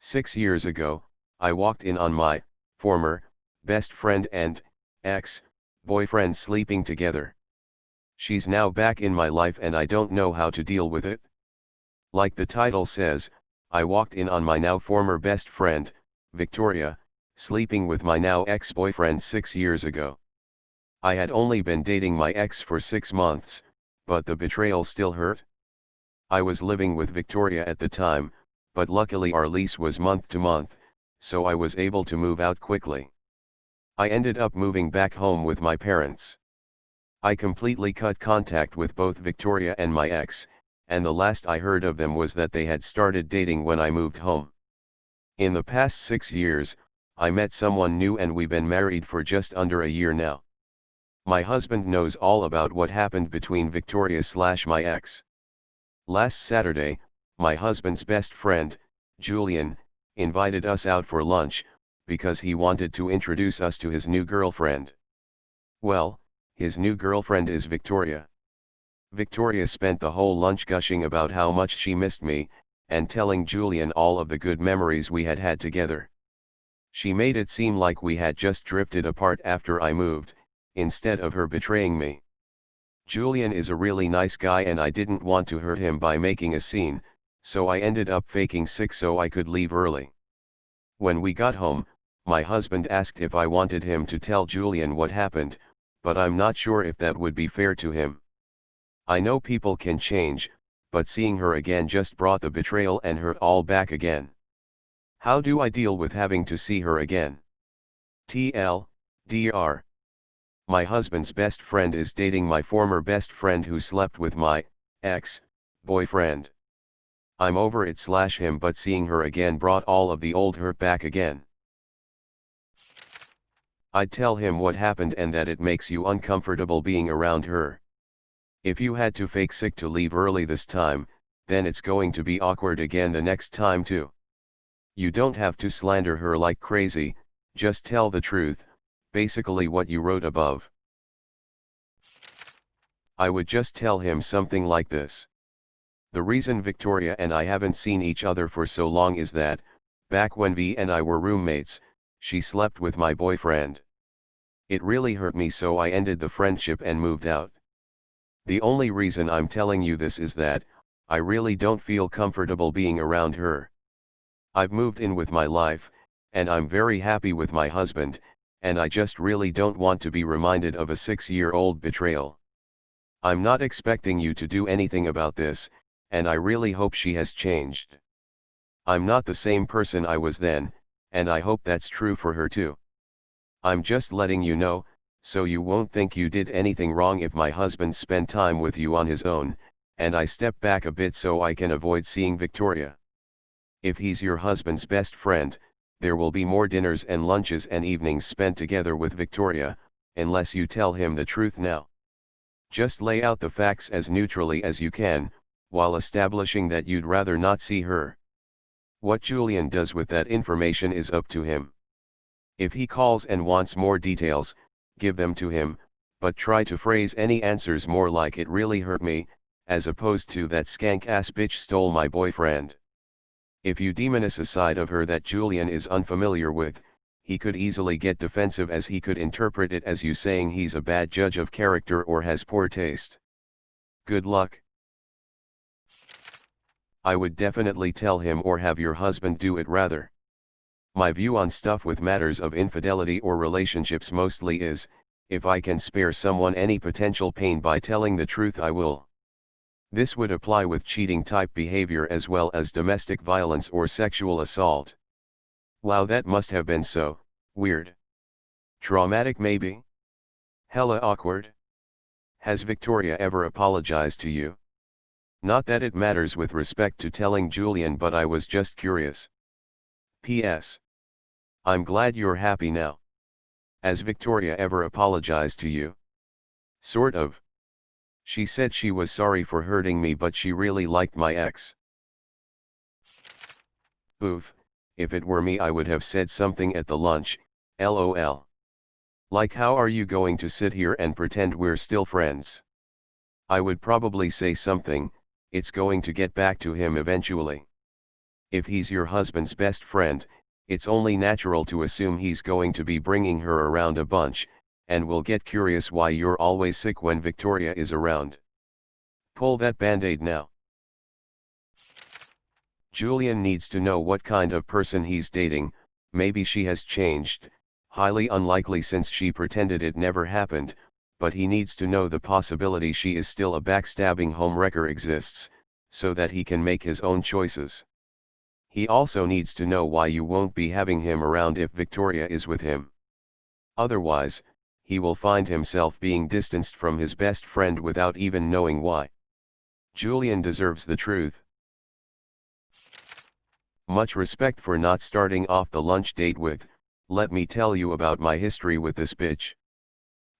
6 years ago, I walked in on my former best friend and ex-boyfriend sleeping together. She's now back in my life and I don't know how to deal with it. Like the title says, I walked in on my now former best friend, Victoria, sleeping with my now ex-boyfriend 6 years ago. I had only been dating my ex for 6 months, but the betrayal still hurt. I was living with Victoria at the time, but luckily our lease was month to month, so I was able to move out quickly. I ended up moving back home with my parents. I completely cut contact with both Victoria and my ex, and the last I heard of them was that they had started dating when I moved home. In the past 6 years, I met someone new and we've been married for just under a year now. My husband knows all about what happened between Victoria/my ex. Last Saturday, my husband's best friend, Julian, invited us out for lunch, because he wanted to introduce us to his new girlfriend. Well, his new girlfriend is Victoria. Victoria spent the whole lunch gushing about how much she missed me, and telling Julian all of the good memories we had had together. She made it seem like we had just drifted apart after I moved, instead of her betraying me. Julian is a really nice guy and I didn't want to hurt him by making a scene, so I ended up faking sick so I could leave early. When we got home, my husband asked if I wanted him to tell Julian what happened, but I'm not sure if that would be fair to him. I know people can change, but seeing her again just brought the betrayal and hurt all back again. How do I deal with having to see her again? TLDR. My husband's best friend is dating my former best friend who slept with my ex-boyfriend. I'm over it/him, but seeing her again brought all of the old hurt back again. I'd tell him what happened and that it makes you uncomfortable being around her. If you had to fake sick to leave early this time, then it's going to be awkward again the next time too. You don't have to slander her like crazy, just tell the truth, basically what you wrote above. I would just tell him something like this. The reason Victoria and I haven't seen each other for so long is that, back when V and I were roommates, she slept with my boyfriend. It really hurt me, so I ended the friendship and moved out. The only reason I'm telling you this is that, I really don't feel comfortable being around her. I've moved in with my life, and I'm very happy with my husband, and I just really don't want to be reminded of a 6-year-old betrayal. I'm not expecting you to do anything about this, and I really hope she has changed. I'm not the same person I was then, and I hope that's true for her too. I'm just letting you know, so you won't think you did anything wrong if my husband spent time with you on his own, and I step back a bit so I can avoid seeing Victoria. If he's your husband's best friend, there will be more dinners and lunches and evenings spent together with Victoria, unless you tell him the truth now. Just lay out the facts as neutrally as you can, while establishing that you'd rather not see her. What Julian does with that information is up to him. If he calls and wants more details, give them to him, but try to phrase any answers more like "it really hurt me," as opposed to "that skank-ass bitch stole my boyfriend." If you demonize a side of her that Julian is unfamiliar with, he could easily get defensive, as he could interpret it as you saying he's a bad judge of character or has poor taste. Good luck. I would definitely tell him, or have your husband do it rather. My view on stuff with matters of infidelity or relationships mostly is, if I can spare someone any potential pain by telling the truth, I will. This would apply with cheating type behavior as well as domestic violence or sexual assault. Wow, that must have been so weird. Traumatic maybe? Hella awkward. Has Victoria ever apologized to you? Not that it matters with respect to telling Julian, but I was just curious. P.S. I'm glad you're happy now. Has Victoria ever apologized to you? Sort of. She said she was sorry for hurting me, but she really liked my ex. Oof, if it were me I would have said something at the lunch, lol. Like, how are you going to sit here and pretend we're still friends? I would probably say something, it's going to get back to him eventually. If he's your husband's best friend, it's only natural to assume he's going to be bringing her around a bunch, and will get curious why you're always sick when Victoria is around. Pull that band-aid now. Julian needs to know what kind of person he's dating. Maybe she has changed, highly unlikely since she pretended it never happened, but he needs to know the possibility she is still a backstabbing homewrecker exists, so that he can make his own choices. He also needs to know why you won't be having him around if Victoria is with him. Otherwise, he will find himself being distanced from his best friend without even knowing why. Julian deserves the truth. Much respect for not starting off the lunch date with, "Let me tell you about my history with this bitch."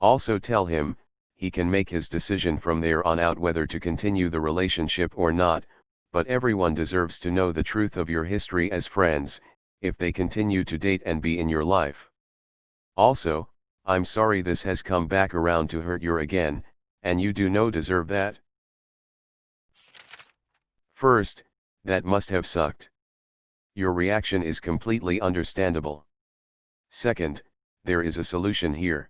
Also tell him, he can make his decision from there on out whether to continue the relationship or not, but everyone deserves to know the truth of your history as friends, if they continue to date and be in your life. Also, I'm sorry this has come back around to hurt you again, and you do no deserve that. First, that must have sucked. Your reaction is completely understandable. Second, there is a solution here.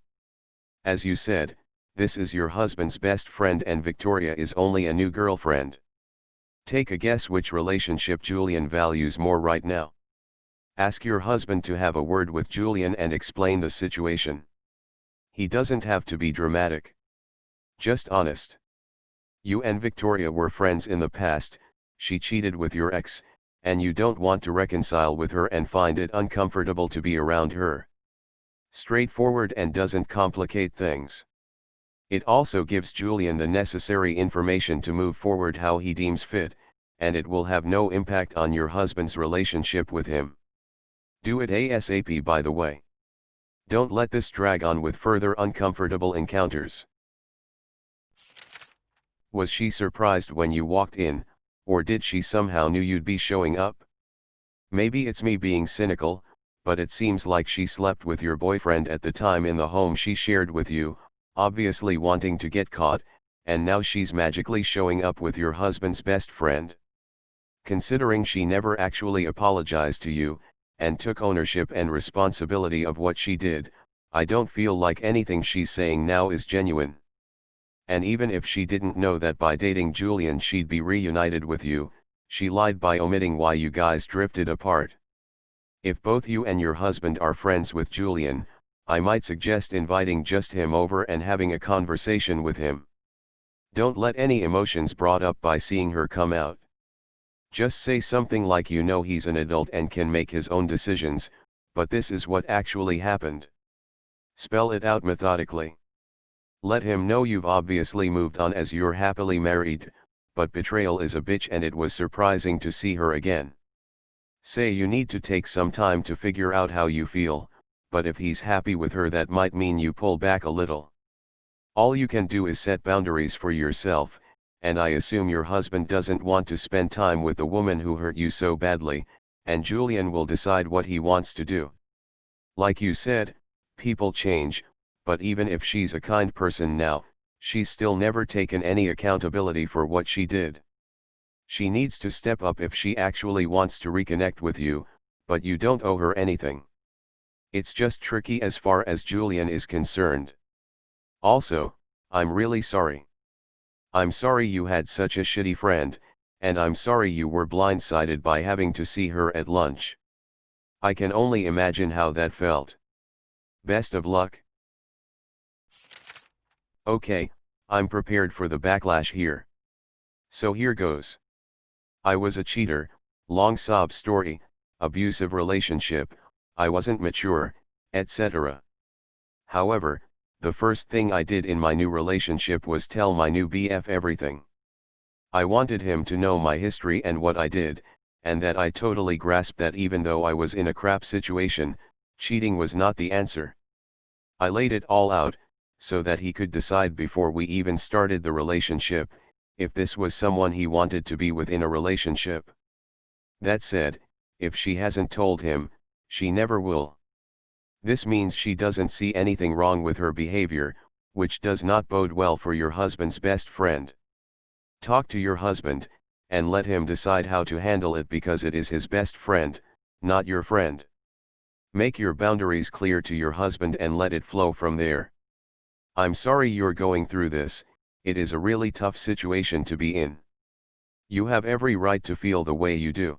As you said, this is your husband's best friend and Victoria is only a new girlfriend. Take a guess which relationship Julian values more right now. Ask your husband to have a word with Julian and explain the situation. He doesn't have to be dramatic. Just honest. You and Victoria were friends in the past, she cheated with your ex, and you don't want to reconcile with her and find it uncomfortable to be around her. Straightforward and doesn't complicate things. It also gives Julian the necessary information to move forward how he deems fit, and it will have no impact on your husband's relationship with him. Do it ASAP, by the way. Don't let this drag on with further uncomfortable encounters. Was she surprised when you walked in, or did she somehow knew you'd be showing up? Maybe it's me being cynical, but it seems like she slept with your boyfriend at the time in the home she shared with you, obviously wanting to get caught, and now she's magically showing up with your husband's best friend. Considering she never actually apologized to you, and took ownership and responsibility of what she did, I don't feel like anything she's saying now is genuine. And even if she didn't know that by dating Julian she'd be reunited with you, she lied by omitting why you guys drifted apart. If both you and your husband are friends with Julian, I might suggest inviting just him over and having a conversation with him. Don't let any emotions brought up by seeing her come out. Just say something like you know he's an adult and can make his own decisions, but this is what actually happened. Spell it out methodically. Let him know you've obviously moved on as you're happily married, but betrayal is a bitch and it was surprising to see her again. Say you need to take some time to figure out how you feel, but if he's happy with her that might mean you pull back a little. All you can do is set boundaries for yourself, and I assume your husband doesn't want to spend time with the woman who hurt you so badly, and Julian will decide what he wants to do. Like you said, people change, but even if she's a kind person now, she's still never taken any accountability for what she did. She needs to step up if she actually wants to reconnect with you, but you don't owe her anything. It's just tricky as far as Julian is concerned. Also, I'm really sorry. I'm sorry you had such a shitty friend, and I'm sorry you were blindsided by having to see her at lunch. I can only imagine how that felt. Best of luck. Okay, I'm prepared for the backlash here. So here goes. I was a cheater, long sob story, abusive relationship, I wasn't mature, etc. However, the first thing I did in my new relationship was tell my new BF everything. I wanted him to know my history and what I did, and that I totally grasped that even though I was in a crap situation, cheating was not the answer. I laid it all out, so that he could decide before we even started the relationship, if this was someone he wanted to be with in a relationship. That said, if she hasn't told him, she never will. This means she doesn't see anything wrong with her behavior, which does not bode well for your husband's best friend. Talk to your husband, and let him decide how to handle it because it is his best friend, not your friend. Make your boundaries clear to your husband and let it flow from there. I'm sorry you're going through this, it is a really tough situation to be in. You have every right to feel the way you do.